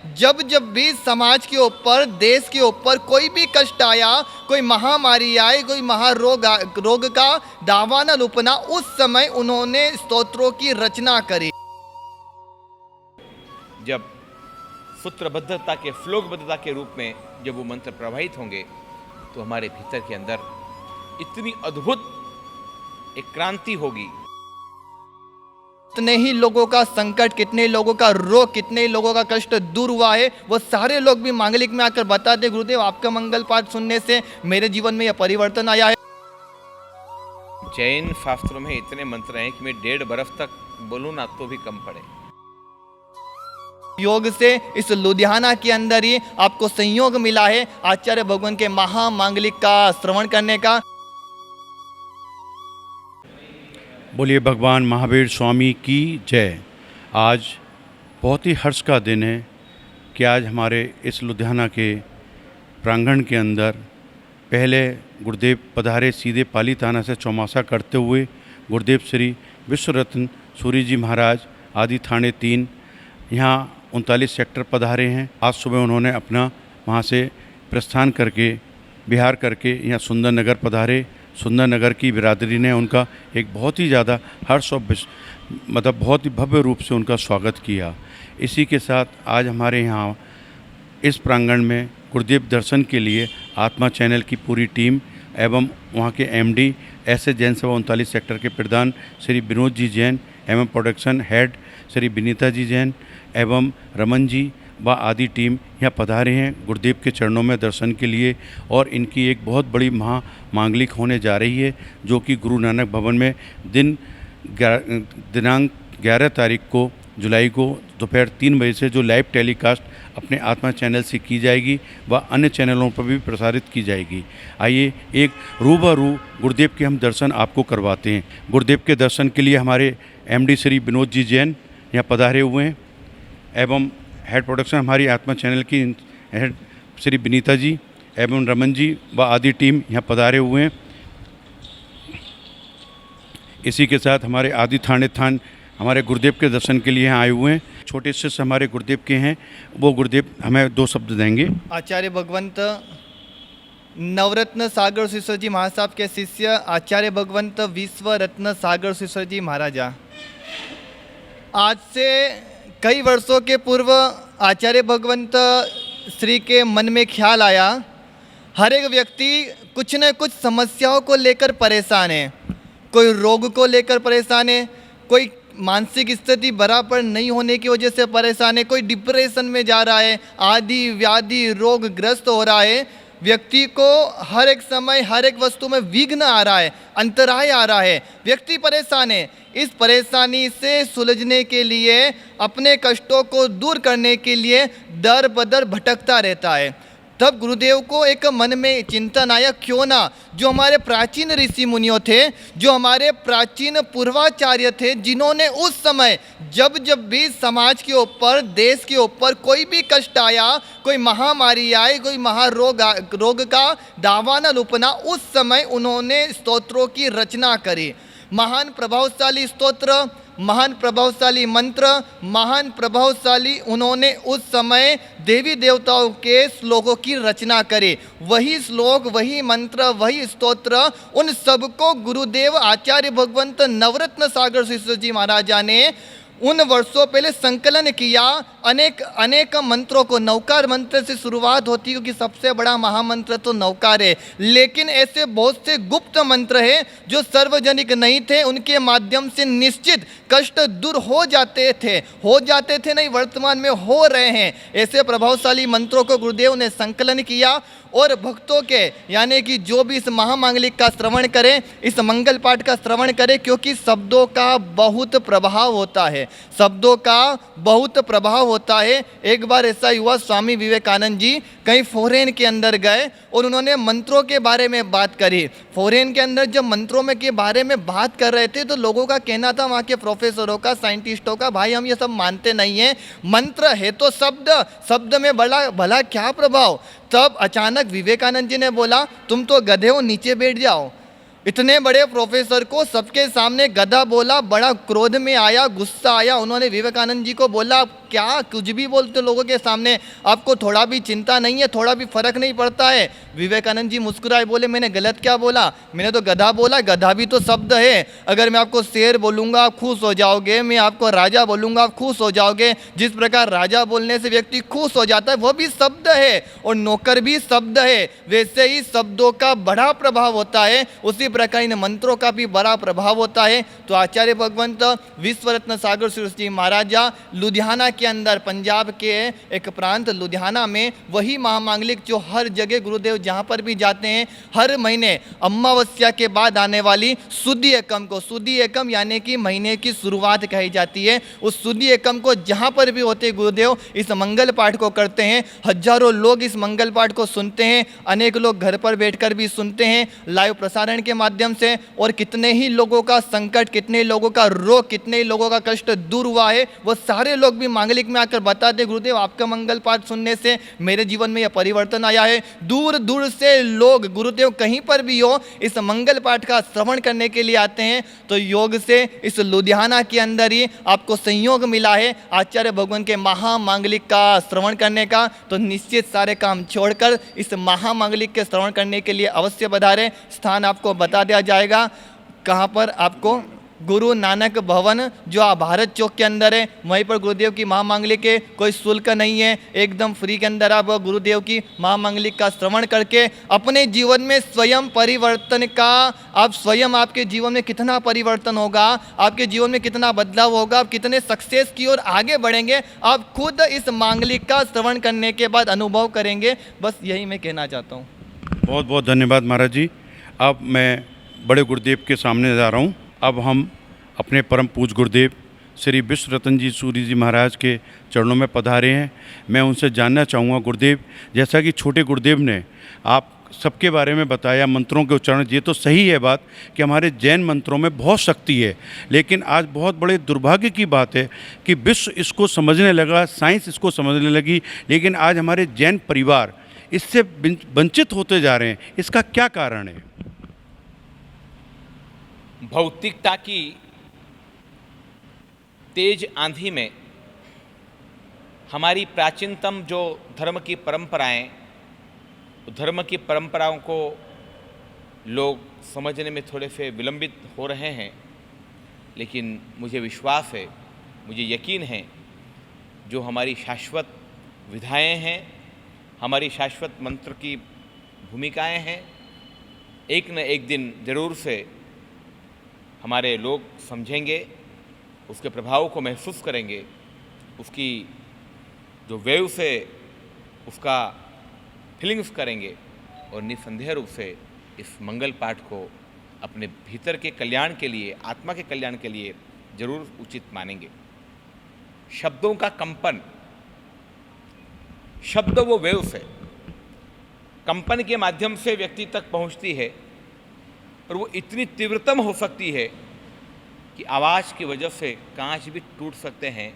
जब जब भी समाज के ऊपर, देश के ऊपर कोई भी कष्ट आया, कोई महामारी आए, कोई रोग का दावानल उपना, उस समय उन्होंने स्तोत्रों की रचना करी। जब सूत्रबद्धता के, श्लोकबद्धता के रूप में जब वो मंत्र प्रवाहित होंगे तो हमारे भीतर के अंदर इतनी अद्भुत एक क्रांति होगी। कितने ही लोगों का संकट, कितने लोगों का रोग, कितने लोगों का कष्ट दूर हुआ है, वो सारे लोग भी मांगलिक में आकर बताते, गुरुदेव आपका मंगल पाठ सुनने से मेरे जीवन में यह परिवर्तन आया है। जैन शास्त्रों में इतने मंत्र हैं कि मैं 1.5 बरस तक बोलूं ना तो भी कम पड़े। योग से इस लुधियाना के अंदर ही आपको संयोग मिला है आचार्य भगवान के महामांगलिक का श्रवण करने का। बोलिए भगवान महावीर स्वामी की जय। आज बहुत ही हर्ष का दिन है कि आज हमारे इस लुधियाना के प्रांगण के अंदर पहले गुरुदेव पधारे सीधे पाली थाना से चौमासा करते हुए गुरुदेव श्री विश्वरत्न सूरी जी महाराज आदि थाने 3 यहाँ 39 सेक्टर पधारे हैं। आज सुबह उन्होंने अपना वहाँ से प्रस्थान करके बिहार करके यहाँ सुंदर नगर पधारे। सुंदर नगर की बिरादरी ने उनका एक बहुत ही ज़्यादा हर्ष और मतलब बहुत ही भव्य रूप से उनका स्वागत किया। इसी के साथ आज हमारे यहाँ इस प्रांगण में गुरुदेव दर्शन के लिए आत्मा चैनल की पूरी टीम एवं वहाँ के एमडी ऐसे जैन सभा 39 सेक्टर के प्रधान श्री विनोद जी जैन एवं प्रोडक्शन हेड श्री विनीता जी जैन एवं रमन जी व आदि टीम यहाँ पधारे हैं गुरुदेव के चरणों में दर्शन के लिए। और इनकी एक बहुत बड़ी महामांगलिक होने जा रही है जो कि गुरु नानक भवन में दिनांक 11 तारीख को जुलाई को दोपहर 3 बजे से जो लाइव टेलीकास्ट अपने आत्मा चैनल से की जाएगी व अन्य चैनलों पर भी प्रसारित की जाएगी। आइए एक रूबरू गुरुदेव के हम दर्शन आपको करवाते हैं। गुरुदेव के दर्शन के लिए हमारे एमडी श्री विनोद जी जैन यहाँ पधारे हुए हैं एवं हेड प्रोडक्शन हमारी आत्मा चैनल की हेड श्री विनीता जी एवं रमन जी व आदि टीम यहाँ पधारे हुए हैं। इसी के साथ हमारे आदि थाने हमारे गुरुदेव के दर्शन के लिए यहाँ आए हुए हैं। छोटे शिष्य हमारे गुरुदेव के हैं, वो गुरुदेव हमें 2 शब्द देंगे। आचार्य भगवंत नवरत्न सागर सिसोर जी महासाब के शिष्य आचार्य भगवंत विश्व रत्न सागर सिसोर जी महाराजा। आज से कई वर्षों के पूर्व आचार्य भगवंत श्री के मन में ख्याल आया, हर एक व्यक्ति कुछ न कुछ समस्याओं को लेकर परेशान है। कोई रोग को लेकर परेशान है, कोई मानसिक स्थिति बराबर नहीं होने की वजह से परेशान है, कोई डिप्रेशन में जा रहा है, आदि व्याधि रोग ग्रस्त हो रहा है। व्यक्ति को हर एक समय हर एक वस्तु में विघ्न आ रहा है, अंतराय आ रहा है, व्यक्ति परेशान है। इस परेशानी से सुलझने के लिए, अपने कष्टों को दूर करने के लिए दर बदर भटकता रहता है। तब गुरुदेव को एक मन में चिंतन आया, क्यों ना जो हमारे प्राचीन ऋषि मुनियों थे, जो हमारे प्राचीन पूर्वाचार्य थे, जिन्होंने उस समय जब जब भी समाज के ऊपर, देश के ऊपर कोई भी कष्ट आया, कोई महामारी आए, कोई रोग का दावानल उपना, उस समय उन्होंने स्तोत्रों की रचना करी। महान प्रभावशाली स्तोत्र, महान प्रभावशाली मंत्र, महान प्रभावशाली उन्होंने उस समय देवी देवताओं के श्लोकों की रचना करी। वही श्लोक, वही मंत्र, वही स्तोत्र, उन सबको गुरुदेव आचार्य भगवंत नवरत्न सागर सिसोर जी महाराजा ने उन वर्षों पहले संकलन किया। अनेक मंत्रों को, नवकार मंत्र से शुरुआत होती है क्योंकि सबसे बड़ा महामंत्र तो नवकार है, लेकिन ऐसे बहुत से गुप्त मंत्र हैं जो सार्वजनिक नहीं थे, उनके माध्यम से निश्चित कष्ट दूर हो जाते थे नहीं, वर्तमान में हो रहे हैं। ऐसे प्रभावशाली मंत्रों को गुरुदेव ने संकलन किया और भक्तों के, यानी कि जो भी इस महामांगलिक का श्रवण करें, इस मंगल पाठ का श्रवण करें, क्योंकि शब्दों का बहुत प्रभाव होता है, शब्दों का बहुत प्रभाव होता है। एक बार ऐसा हुआ, स्वामी विवेकानंद जी कहीं फॉरेन के अंदर गए और उन्होंने मंत्रों के बारे में बात करी। फॉरेन के अंदर जब मंत्रों में के बारे में बात कर रहे थे तो लोगों का कहना था, वहाँ के प्रोफेसरों का, साइंटिस्टों का, भाई हम ये सब मानते नहीं हैं, मंत्र है तो शब्द में भला क्या प्रभाव। तब अचानक विवेकानंद जी ने बोला, तुम तो गधे हो, नीचे बैठ जाओ। इतने बड़े प्रोफेसर को सबके सामने गधा बोला, बड़ा क्रोध में आया, गुस्सा आया। उन्होंने विवेकानंद जी को बोला, क्या कुछ भी बोलते हो लोगों के सामने, आपको थोड़ा भी चिंता नहीं है, थोड़ा भी फर्क नहीं पड़ता है। विवेकानंद जी मुस्कुराए, बोले मैंने गलत क्या बोला, मैंने तो गधा बोला, गधा भी तो शब्द है। अगर मैं आपको शेर बोलूँगा आप खुश हो जाओगे, मैं आपको राजा बोलूँगा आप खुश हो जाओगे। जिस प्रकार राजा बोलने से व्यक्ति खुश हो जाता है वह भी शब्द है, और नौकर भी शब्द है। वैसे ही शब्दों का बड़ा प्रभाव होता है, उसी प्रकार इन मंत्रों का भी बड़ा प्रभाव होता है। तो आचार्य भगवंत विश्व रत्न सागर जी महाराजा लुधियाना के अंदर, पंजाब के एक प्रांत लुधियाना में, वही महामांगलिक जो हर जगह गुरुदेव जहाँ पर भी जाते हैं हर महीने अमावस्या के बाद आने वाली सुदी एकम को, सुदी एकम यानी कि महीने की शुरुआत कही जाती है, उस सुदी एकम को जहाँ पर भी होते गुरुदेव इस मंगल पाठ को करते हैं। हजारों लोग इस मंगल पाठ को सुनते हैं, अनेक लोग घर पर बैठकर भी सुनते हैं लाइव प्रसारण के माध्यम से। और कितने ही लोगों का संकट, कितने ही लोगों का रोग, कितने ही लोगों का कष्ट दूर हुआ है, वो सारे लोग भी मांगलिक में आकर बताते गुरुदेव आपका मंगल पाठ सुनने से मेरे जीवन में यह परिवर्तन आया है। दूर दूर से लोग गुरुदेव कहीं पर भी हो इस मंगल पाठ का श्रवण करने के लिए आते हैं। तो योग से इस लुधियाना के अंदर ही आपको संयोग मिला है आचार्य भगवान के महामांगलिक का श्रवण करने का। तो निश्चित सारे काम छोड़कर इस महामांगलिक के श्रवण करने के लिए अवश्य पधारें। स्थान आपको बता दिया जाएगा कहाँ पर, आपको गुरु नानक भवन जो भारत चौक के अंदर है, वहीं पर गुरुदेव की महामांगलिक है। कोई शुल्क नहीं है, एकदम फ्री के अंदर आप गुरुदेव की महामांगलिक का श्रवण करके अपने जीवन में स्वयं परिवर्तन का, आप स्वयं आपके जीवन में कितना परिवर्तन होगा, आपके जीवन में कितना बदलाव होगा, आप कितने सक्सेस की ओर आगे बढ़ेंगे, आप खुद इस मांगलिक का श्रवण करने के बाद अनुभव करेंगे। बस यही मैं कहना चाहता हूँ। बहुत बहुत धन्यवाद महाराज जी। अब मैं बड़े गुरुदेव के सामने जा रहा हूँ। अब हम अपने परम पूज्य गुरुदेव श्री विश्व रतन जी सूरी जी महाराज के चरणों में पधारे हैं। मैं उनसे जानना चाहूँगा गुरुदेव, जैसा कि छोटे गुरुदेव ने आप सबके बारे में बताया, मंत्रों के उच्चारण, ये तो सही है बात कि हमारे जैन मंत्रों में बहुत शक्ति है, लेकिन आज बहुत बड़े दुर्भाग्य की बात है कि विश्व इसको समझने लगा, साइंस इसको समझने लगी, लेकिन आज हमारे जैन परिवार इससे वंचित होते जा रहे हैं। इसका क्या कारण है? भौतिकता की तेज आंधी में हमारी प्राचीनतम जो धर्म की परंपराएं, धर्म की परंपराओं को लोग समझने में थोड़े से विलंबित हो रहे हैं। लेकिन मुझे विश्वास है, मुझे यकीन है, जो हमारी शाश्वत विधाएं हैं, हमारी शाश्वत मंत्र की भूमिकाएं हैं, एक न एक दिन जरूर से हमारे लोग समझेंगे, उसके प्रभाव को महसूस करेंगे, उसकी जो वेव से उसका फीलिंग्स करेंगे, और निसंदेह रूप से इस मंगल पाठ को अपने भीतर के कल्याण के लिए, आत्मा के कल्याण के लिए जरूर उचित मानेंगे। शब्दों का कंपन, शब्द वो वेव से कंपन के माध्यम से व्यक्ति तक पहुंचती है, और वो इतनी तीव्रतम हो सकती है कि आवाज़ की वजह से कांच भी टूट सकते हैं,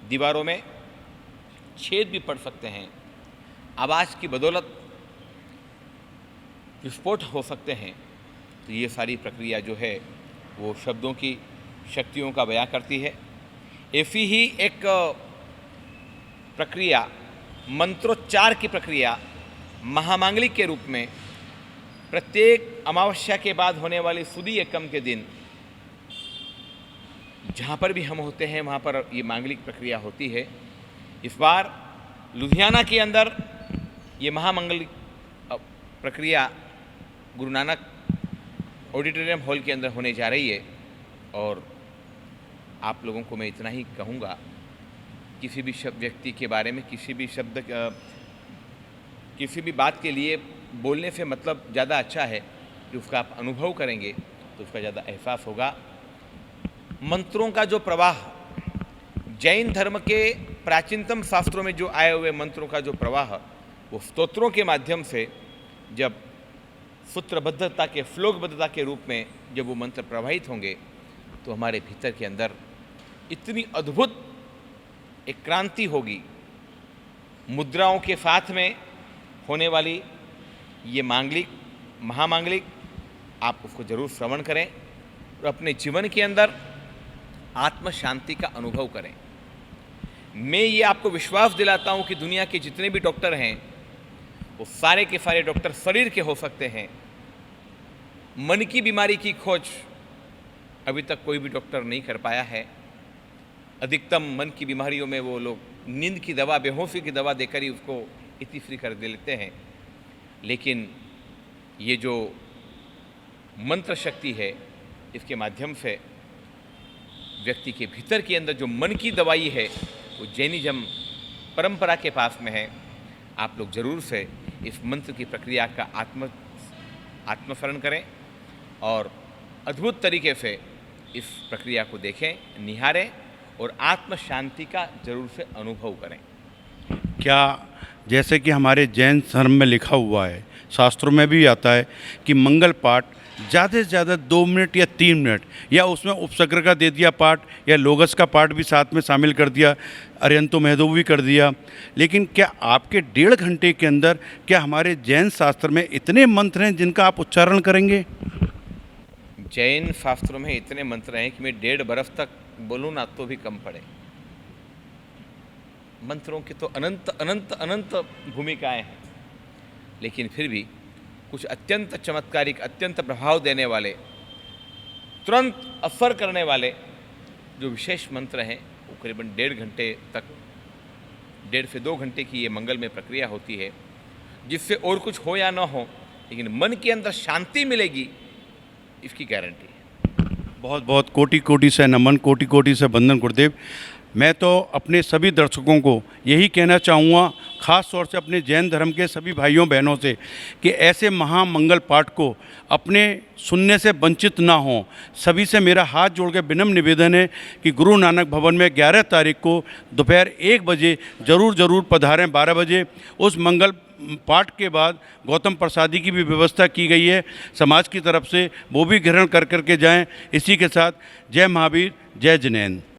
दीवारों में छेद भी पड़ सकते हैं, आवाज़ की बदौलत विस्फोट हो सकते हैं। तो ये सारी प्रक्रिया जो है वो शब्दों की शक्तियों का बयां करती है। ऐसी ही एक प्रक्रिया, मंत्रोच्चार की प्रक्रिया, महामांगलिक के रूप में प्रत्येक अमावस्या के बाद होने वाली सुदी एकम के दिन जहाँ पर भी हम होते हैं वहाँ पर ये मांगलिक प्रक्रिया होती है। इस बार लुधियाना के अंदर ये महामांगलिक प्रक्रिया गुरु नानक ऑडिटोरियम हॉल के अंदर होने जा रही है। और आप लोगों को मैं इतना ही कहूँगा, किसी भी व्यक्ति के बारे में किसी भी शब्द, किसी भी बात के लिए बोलने से मतलब ज़्यादा अच्छा है कि उसका आप अनुभव करेंगे तो उसका ज़्यादा एहसास होगा। मंत्रों का जो प्रवाह, जैन धर्म के प्राचीनतम शास्त्रों में जो आए हुए मंत्रों का जो प्रवाह, वो स्तोत्रों के माध्यम से जब सूत्रबद्धता के, श्लोकबद्धता के रूप में जब वो मंत्र प्रवाहित होंगे तो हमारे भीतर के अंदर इतनी अद्भुत एक क्रांति होगी। मुद्राओं के साथ में होने वाली ये मांगलिक, महामांगलिक, आप उसको जरूर श्रवण करें और अपने जीवन के अंदर आत्म शांति का अनुभव करें। मैं ये आपको विश्वास दिलाता हूँ कि दुनिया के जितने भी डॉक्टर हैं वो सारे के सारे डॉक्टर शरीर के हो सकते हैं। मन की बीमारी की खोज अभी तक कोई भी डॉक्टर नहीं कर पाया है। अधिकतम मन की बीमारियों में वो लोग नींद की दवा, बेहोशी की दवा देकर ही उसको इतनी फ्री कर दे लेते हैं। लेकिन ये जो मंत्र शक्ति है, इसके माध्यम से व्यक्ति के भीतर के अंदर जो मन की दवाई है वो जैनिज्म परंपरा के पास में है। आप लोग जरूर से इस मंत्र की प्रक्रिया का आत्मस्मरण करें और अद्भुत तरीके से इस प्रक्रिया को देखें, निहारें और आत्म शांति का जरूर से अनुभव करें। क्या जैसे कि हमारे जैन धर्म में लिखा हुआ है, शास्त्रों में भी आता है कि मंगल पाठ ज़्यादा से ज़्यादा 2 मिनट या 3 मिनट, या उसमें उपसर्ग का दे दिया पाठ या लोगस का पाठ भी साथ में शामिल कर दिया, अर्यंतो महदो भी कर दिया। लेकिन क्या आपके 1.5 घंटे के अंदर क्या हमारे जैन शास्त्र में इतने मंत्र हैं जिनका आप उच्चारण करेंगे? जैन शास्त्रों में इतने मंत्र हैं कि मैं 1.5 बरस तक बोलूँ ना तो भी कम पड़े। मंत्रों की तो अनंत अनंत अनंत भूमिकाएं हैं, लेकिन फिर भी कुछ अत्यंत चमत्कारिक, अत्यंत प्रभाव देने वाले, तुरंत असर करने वाले जो विशेष मंत्र हैं वो करीबन 1.5 घंटे तक, 1.5 से 2 घंटे की ये मंगलमय प्रक्रिया होती है, जिससे और कुछ हो या ना हो लेकिन मन के अंदर शांति मिलेगी, इसकी गारंटी है। बहुत बहुत कोटि कोटि से नमन, कोटि कोटि से वंदन गुरुदेव। मैं तो अपने सभी दर्शकों को यही कहना चाहूँगा, ख़ास तौर से अपने जैन धर्म के सभी भाइयों बहनों से, कि ऐसे महामंगल पाठ को अपने सुनने से वंचित ना हों। सभी से मेरा हाथ जोड़ के विनम्र निवेदन है कि गुरु नानक भवन में 11 तारीख को दोपहर 1 बजे ज़रूर पधारें। 12 बजे उस मंगल पाठ के बाद गौतम प्रसादी की भी व्यवस्था की गई है समाज की तरफ से, वो भी ग्रहण कर करके जाएं। इसी के साथ जय महावीर, जय जिनेंद्र।